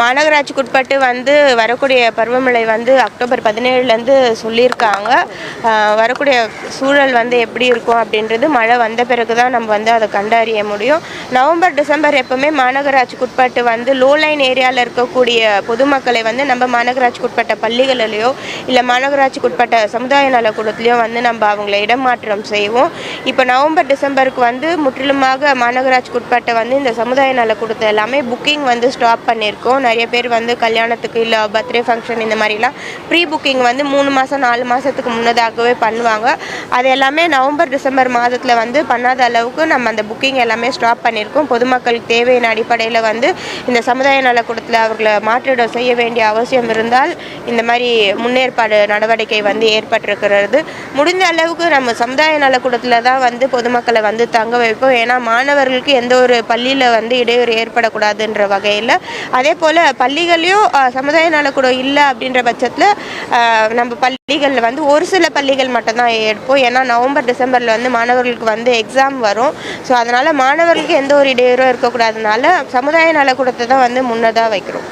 மாநகராட்சிக்குட்பட்டு வரக்கூடிய பருவமழை அக்டோபர் 17லேருந்து சொல்லியிருக்காங்க. வரக்கூடிய சூழல் எப்படி இருக்கும் அப்படின்றது மழை வந்த பிறகு தான் நம்ம அதை கண்டறிய முடியும். நவம்பர், டிசம்பர் எப்பவுமே மாநகராட்சிக்குட்பட்டு லோ லைன் ஏரியாவில் இருக்கக்கூடிய பொதுமக்களை நம்ம மாநகராட்சிக்குட்பட்ட பள்ளிகளிலேயோ இல்லை மாநகராட்சிக்குட்பட்ட சமுதாய நலக்கூடத்துலையோ நம்ம அவங்கள இடமாற்றம் செய்வோம். இப்போ நவம்பர், டிசம்பருக்கு முற்றிலுமாக மாநகராட்சிக்குட்பட்ட இந்த சமுதாய நலக்கூடத்தை எல்லாமே புக்கிங் ஸ்டாப் பண்ணியிருக்கோம். நிறைய பேர் கல்யாணத்துக்கு இல்லை பர்த்டே ஃபங்க்ஷன் இந்த மாதிரிலாம் ப்ரீ புக்கிங் 3 மாதம் 4 மாதத்துக்கு முன்னதாகவே பண்ணுவாங்க. அது எல்லாமே நவம்பர், டிசம்பர் மாதத்தில் பண்ணாத அளவுக்கு நம்ம அந்த புக்கிங் எல்லாமே ஸ்டாப் பண்ணியிருக்கோம். பொதுமக்களுக்கு தேவையான அடிப்படையில் இந்த சமுதாய நலக்கூடத்தில் அவர்களை மாற்றிடம் செய்ய வேண்டிய அவசியம் இருந்தால் இந்த மாதிரி முன்னேற்பாடு நடவடிக்கை ஏற்பட்டிருக்கிறது. முடிந்த அளவுக்கு நம்ம சமுதாய நலக்கூடத்தில் தான் பொதுமக்களை தங்க வைப்போம். ஏன்னா மாணவர்களுக்கு எந்த ஒரு பள்ளியில் இடையூறு ஏற்படக்கூடாதுன்ற வகையில், அதே போல் பள்ளிகளையும் சமுதாய நலக்கூடம் இல்லை அப்படின்ற பட்சத்தில் நம்ம பள்ளிகளில் ஒரு சில பள்ளிகள் மட்டும்தான் எடுப்போம். ஏன்னா நவம்பர், டிசம்பரில் மாணவர்களுக்கு எக்ஸாம் வரும். ஸோ அதனால் மாணவர்களுக்கு எந்த ஒரு இடையூறும் இருக்கக்கூடாதுனால சமுதாய நலக்கூடத்தை தான் முன்னதாக வைக்கிறோம்.